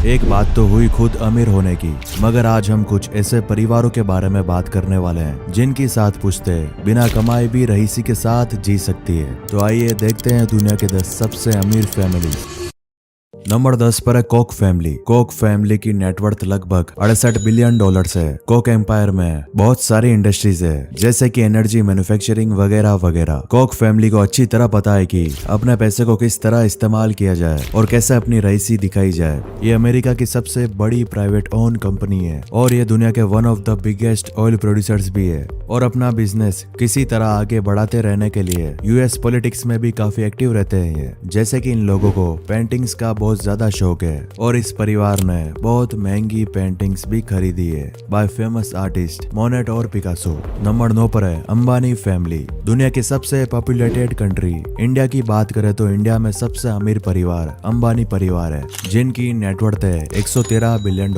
एक बात तो हुई खुद अमीर होने की, मगर आज हम कुछ ऐसे परिवारों के बारे में बात करने वाले हैं जिनकी साथ पूछते बिना कमाए भी रईसी के साथ जी सकती है। तो आइए देखते हैं दुनिया के 10 सबसे अमीर फैमिली। नंबर 10 पर है कोक फैमिली। कोक फैमिली की नेटवर्थ लगभग $68 बिलियन है। कोक एम्पायर में बहुत सारी इंडस्ट्रीज है, जैसे कि एनर्जी, मैन्युफैक्चरिंग वगैरह वगैरह। कोक फैमिली को अच्छी तरह पता है कि अपने पैसे को किस तरह इस्तेमाल किया जाए और कैसे अपनी रईसी दिखाई जाए। ये अमेरिका की सबसे बड़ी प्राइवेट ओन कंपनी है और ये दुनिया के one of the biggest oil producers भी है। और अपना बिजनेस किसी तरह आगे बढ़ाते रहने के लिए यूएस पॉलिटिक्स में भी काफी एक्टिव रहते हैं। जैसे कि इन लोगों को पेंटिंग्स का बहुत ज्यादा शौक है और इस परिवार ने बहुत महंगी पेंटिंग्स भी खरीदी है बाय फेमस आर्टिस्ट मोनेट और पिकासो। नंबर 9 पर है अंबानी फैमिली। दुनिया की सबसे पॉपुलेटेड कंट्री इंडिया की बात करें तो इंडिया में सबसे अमीर परिवार अंबानी परिवार है, जिनकी नेटवर्थ है $113 बिलियन।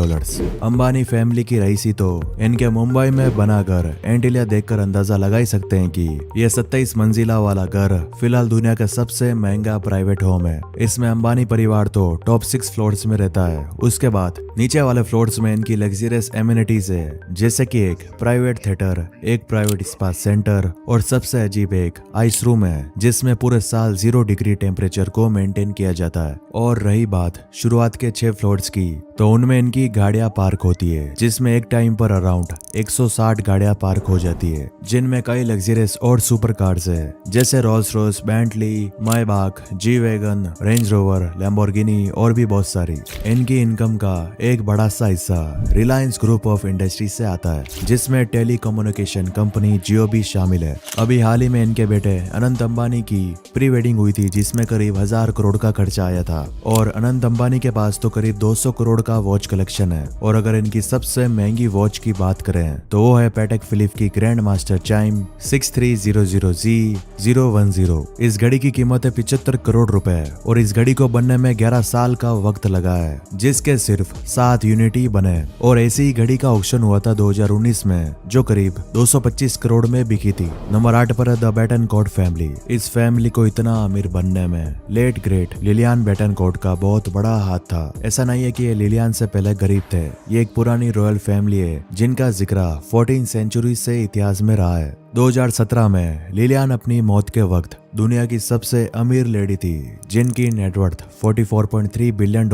अंबानी फैमिली की रईसी तो इनके मुंबई में बना घर एंटीलिया देखकर अंदाजा लगा ही सकते हैं कि यह 27 मंजिला वाला घर फिलहाल दुनिया का सबसे महंगा प्राइवेट होम है। इसमें अंबानी परिवार तो टॉप 6 फ्लोर्स में रहता है। उसके बाद नीचे वाले फ्लोर्स में इनकी लग्जरियस एमिनिटीज है, जैसे कि एक प्राइवेट थिएटर, एक प्राइवेट स्पा सेंटर और सबसे अजीब एक आइस रूम है, जिसमें पूरे साल 0 डिग्री टेम्परेचर को मेंटेन किया जाता है। और रही बात शुरुआत के 6 फ्लोर्स की, तो उनमें इनकी गाड़ियां पार्क होती है, जिसमें एक टाइम पर अराउंड 160 गाड़ियां पार्क हो जाती है, जिनमें कई लग्जरियस और सुपर कार्स है, जैसे Rolls Royce, Bentley, Maybach, G wagon, Range Rover, Lamborghini और भी बहुत सारी। इनकी इनकम का एक बड़ा सा हिस्सा रिलायंस ग्रुप ऑफ इंडस्ट्री से आता है, जिसमें टेलीकम्युनिकेशन कंपनी जियो भी शामिल है। अभी हाल ही में इनके बेटे अनंत अंबानी की प्री वेडिंग हुई थी, जिसमें करीब 1000 करोड़ का खर्चा आया था। और अनंत अंबानी के पास तो करीब 200 करोड़ का वॉच कलेक्शन है। और अगर इनकी सबसे महंगी वॉच की बात करें तो वो है पैटेक फिलिप की ग्रैंड मास्टर चाइम 6300Z010। इस घड़ी की कीमत है 75 करोड़ रुपए और इस घड़ी को बनने में 11 साल का वक्त लगा है, जिसके सिर्फ 7 यूनिट ही बने। और ऐसी ही घड़ी का ऑक्शन हुआ था 2019 में, जो करीब 225 करोड़ में बिकी थी। नंबर 8 पर है द बेटनकोर्ट फैमिली। इस फैमिली को इतना अमीर बनने में लेट ग्रेट लिलियन बेटनकोर्ट का बहुत बड़ा हाथ था। ऐसा नहीं है कि ये लिलियन से पहले गरीब थे। ये एक पुरानी रॉयल फैमिली है जिनका जिक्र 14 सेंचुरी से इतिहास में रहा है। 2017 में लिलियन अपनी मौत के वक्त दुनिया की सबसे अमीर लेडी थी, जिनकी नेटवर्थ $44.3 बिलियन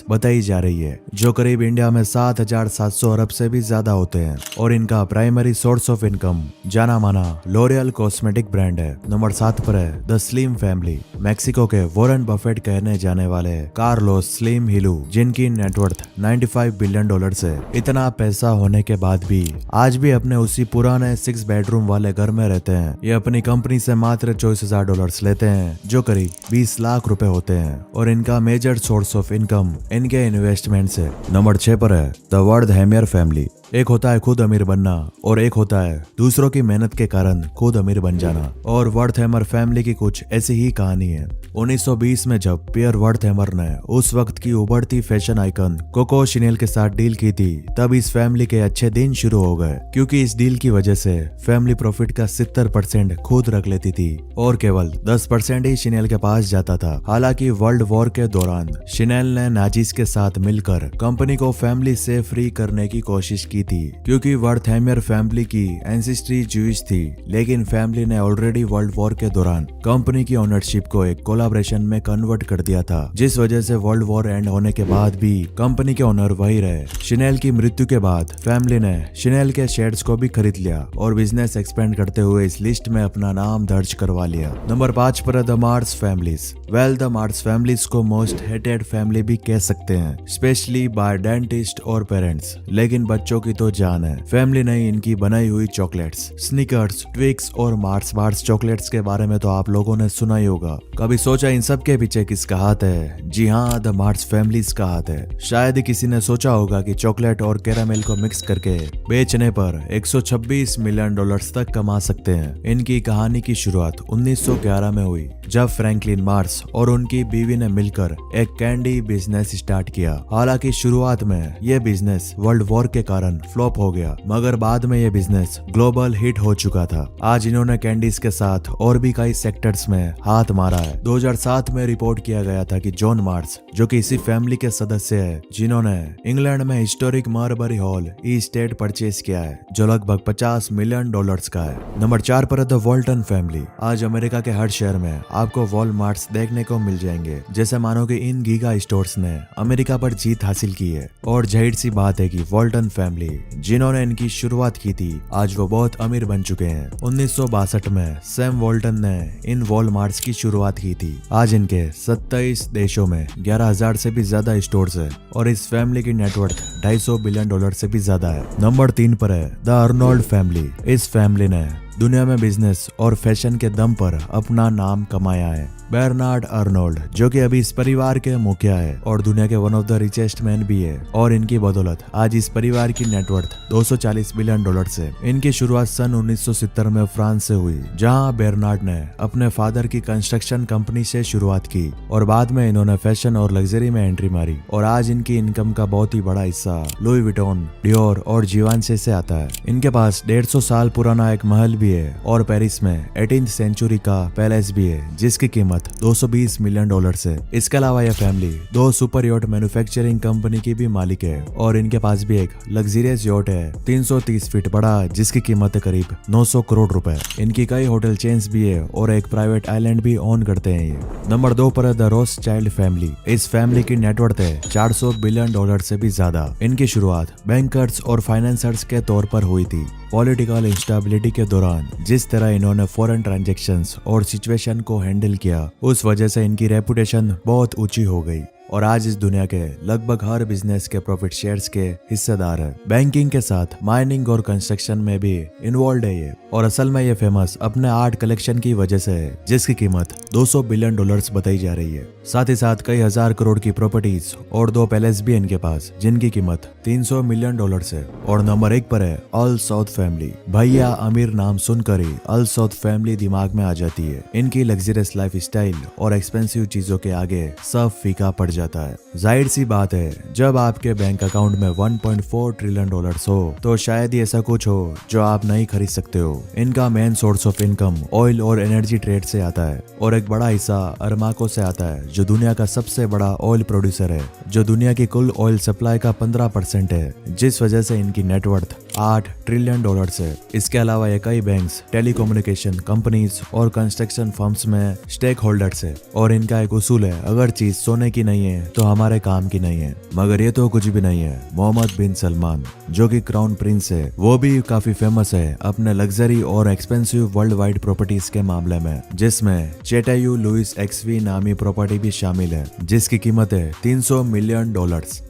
बताई जा रही है, जो करीब इंडिया में 7,700 अरब से भी ज्यादा होते हैं। और इनका प्राइमरी सोर्स ऑफ इनकम जाना माना लॉरियल कॉस्मेटिक ब्रांड है। नंबर 7 पर है द स्लिम फैमिली। मैक्सिको के वॉरेन बफेट कहने जाने वाले कार्लोस स्लिम हिलू, जिनकी नेटवर्थ $95 बिलियन है। इतना पैसा होने के बाद भी आज भी अपने उसी पुराने 6 बेडरूम वाले घर में रहते हैं। ये अपनी कंपनी से मात्र $24,000 लेते हैं, जो करीब 20 लाख रुपए होते हैं। और इनका मेजर सोर्स ऑफ इनकम इनके इन्वेस्टमेंट से। नंबर 6 पर है द वर्डहैमर फैमिली। एक होता है खुद अमीर बनना और एक होता है दूसरों की मेहनत के कारण खुद अमीर बन जाना। और वर्डहैमर फैमिली की कुछ ऐसी ही कहानी है। 1920 में जब पियर वर्डहैमर ने उस वक्त की उभरती फैशन आइकन कोको शिनेल के साथ डील की थी, तब इस फैमिली के अच्छे दिन शुरू हो गए, क्योंकि इस डील की वजह से फैमिली प्रॉफिट का 70% खुद रख लेती थी और केवल 10% ही शिनेल के पास जाता था। हालांकि वर्ल्ड वॉर के दौरान शिनेल ने नाजीज के साथ मिलकर कंपनी को फैमिली से फ्री करने की कोशिश की थी, क्योंकि वर्डहैमर फैमिली की एंसेस्ट्री ज्यूइश थी। लेकिन फैमिली ने ऑलरेडी वर्ल्ड वॉर के दौरान कंपनी की ओनरशिप को एक कोलैबोरेशन में कन्वर्ट कर दिया था, जिस वजह से वर्ल्ड वॉर एंड होने के बाद भी कंपनी के ओनर वही रहे। शिनेल की मृत्यु के बाद फैमिली ने शिनेल के शेयर्स को भी खरीद लिया और बिजनेस एक्सपेंड करते हुए इस लिस्ट में अपना नाम दर्ज करवा लिया। नंबर 5 पर the Mars families. Well, the Mars families को मोस्ट हेटेड फैमिली भी कह सकते हैं, स्पेशली बाय डेंटिस्ट और पेरेंट्स। लेकिन बच्चों की तो जान है। फैमिली ने इनकी बनाई हुई चॉकलेट्स, स्निकर्स, ट्विक्स और मार्स बार्स चॉकलेट्स के बारे में तो आप लोगों ने सुना ही होगा। कभी सोचा इन सब के पीछे किसका हाथ है? जी हाँ, द मार्स फैमिलीज का हाथ है। शायद ही किसी ने सोचा होगा कि चॉकलेट और कैरामेल को मिक्स करके बेचने पर $126 मिलियन तक कमा सकते हैं। इनकी कहानी की शुरुआत 1911 में हुई, जब फ्रैंकलिन मार्स मार्स और उनकी बीवी ने मिलकर एक कैंडी बिजनेस स्टार्ट किया। हालांकि शुरुआत में यह बिजनेस वर्ल्ड वॉर के कारण फ्लॉप हो गया, मगर बाद में यह बिजनेस ग्लोबल हिट हो चुका था। आज इन्होंने कैंडीज के साथ और भी कई सेक्टर्स में हाथ मारा है। 2007 में रिपोर्ट किया गया था कि जॉन मार्स, जो कि इसी फैमिली के सदस्य है, जिन्होंने इंग्लैंड में हिस्टोरिक मारबरी हॉल स्टेट परचेज किया है, जो लगभग $50 मिलियन का है। नंबर 4 पर है द वॉल्टन फैमिली। आज अमेरिका के हर शहर में आपको वॉलमार्ट्स देखने को मिल जाएंगे। जैसे मानो कि इन गीगा स्टोर्स ने अमेरिका पर जीत हासिल की है। और जाहिर सी बात है कि वॉल्टन फैमिली, जिन्होंने इनकी शुरुआत की थी, आज वो बहुत अमीर बन चुके हैं। 1962 में सैम वॉल्टन ने इन वॉलमार्ट्स की शुरुआत की थी। आज इनके 27 देशों में 11,000 से भी ज्यादा स्टोर्स है और इस फैमिली की नेटवर्थ $250 बिलियन से भी ज्यादा है। नंबर 3 पर है द अर्नोल्ड फैमिली। इस फैमिली ने दुनिया में बिजनेस और फैशन के दम पर अपना नाम कमाया है। बर्नार्ड अर्नोल्ड, जो कि अभी इस परिवार के मुखिया है और दुनिया के one of the richest man भी है, और इनकी बदौलत आज इस परिवार की नेटवर्थ $240 बिलियन से। इनकी शुरुआत सन 1970 में फ्रांस से हुई, जहां बर्नार्ड ने अपने फादर की कंस्ट्रक्शन कंपनी से शुरुआत की और बाद में इन्होंने फैशन और लग्जरी में एंट्री मारी। और आज इनकी इनकम का बहुत ही बड़ा हिस्सा लुई विटॉन, डियोर और जीवांशे से आता है। इनके पास 150 साल पुराना एक महल भी है और पेरिस में 18th सेंचुरी का पैलेस भी है, जिसकी कीमत $220 मिलियन है। इसके अलावा यह family 2 super yacht manufacturing company की भी मालिक है और इनके पास भी एक लग्जरियस यॉट है 330 फीट बड़ा, जिसकी कीमत है करीब 900 करोड़ रुपए। इनकी कई होटल चेन्स भी है और एक प्राइवेट आइलैंड भी ओन करते हैं ये। नंबर 2 पर है द रोथस्चाइल्ड फैमिली। इस फैमिली की नेटवर्थ है $400 बिलियन से भी ज्यादा। इनकी शुरुआत बैंकर्स और फाइनेंसर्स के तौर पर हुई थी। पॉलिटिकल इंस्टेबिलिटी के दौरान जिस तरह इन्होंने फॉरेन ट्रांजैक्शंस और सिचुएशन को हैंडल किया, उस वजह से इनकी रेपुटेशन बहुत ऊंची हो गई और आज इस दुनिया के लगभग हर बिजनेस के प्रॉफिट शेयर्स के हिस्सेदार है। बैंकिंग के साथ माइनिंग और कंस्ट्रक्शन में भी इन्वॉल्व है ये, और असल में ये फेमस अपने आर्ट कलेक्शन की वजह से है, जिसकी कीमत $200 बिलियन बताई जा रही है। साथ ही साथ कई हजार करोड़ की प्रॉपर्टीज और 2 पैलेस भी इनके पास, जिनकी कीमत $300 मिलियन है। और नंबर 1 पर है अल साउद फैमिली। भैया अमीर नाम सुनकर ही अल साउद फैमिली दिमाग में आ जाती है। इनकी लग्जरियस लाइफ स्टाइल और एक्सपेंसिव चीजों के आगे सब फीका पड़ जाता है। जाहिर सी बात है, जब आपके बैंक अकाउंट में $1.4 ट्रिलियन हो, तो शायद ही ऐसा कुछ हो जो आप नहीं खरीद सकते हो। इनका main source of income oil और एनर्जी ट्रेड से आता है और एक बड़ा हिस्सा अरमाको से आता है, जो दुनिया का सबसे बड़ा ऑयल प्रोड्यूसर है, जो दुनिया की कुल ऑयल सप्लाई का 15% है, जिस वजह से इनकी नेटवर्थ $8 ट्रिलियन है। इसके अलावा ये कई बैंक्स, टेलीकम्युनिकेशन कंपनीज और कंस्ट्रक्शन फर्म्स में स्टेक होल्डर्स है और इनका एक उसूल है, अगर चीज सोने की नहीं है तो हमारे काम की नहीं है। मगर ये तो कुछ भी नहीं है। मोहम्मद बिन सलमान, जो कि क्राउन प्रिंस है, वो भी काफी फेमस है अपने लग्जरी और एक्सपेंसिव वर्ल्ड वाइड प्रॉपर्टीज के मामले में, जिसमें चेटायू लुइस एक्सवी नामी प्रॉपर्टी भी शामिल है, जिसकी कीमत है $300 मिलियन,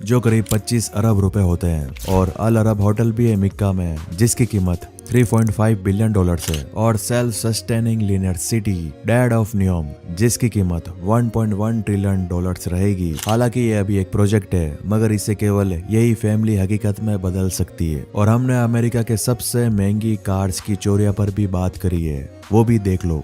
जो करीब 25 अरब रुपए होते हैं। और अल अरब होटल भी है मिक्का में, जिसकी कीमत $3.5 बिलियन है। और self sustaining linear city dad of Neom, जिसकी कीमत $1.1 ट्रिलियन रहेगी। हालांकि ये अभी एक प्रोजेक्ट है, मगर इसे केवल यही फैमिली हकीकत में बदल सकती है। और हमने अमेरिका के सबसे महंगी कार्स की चोरियां पर भी बात करी है, वो भी देख लो।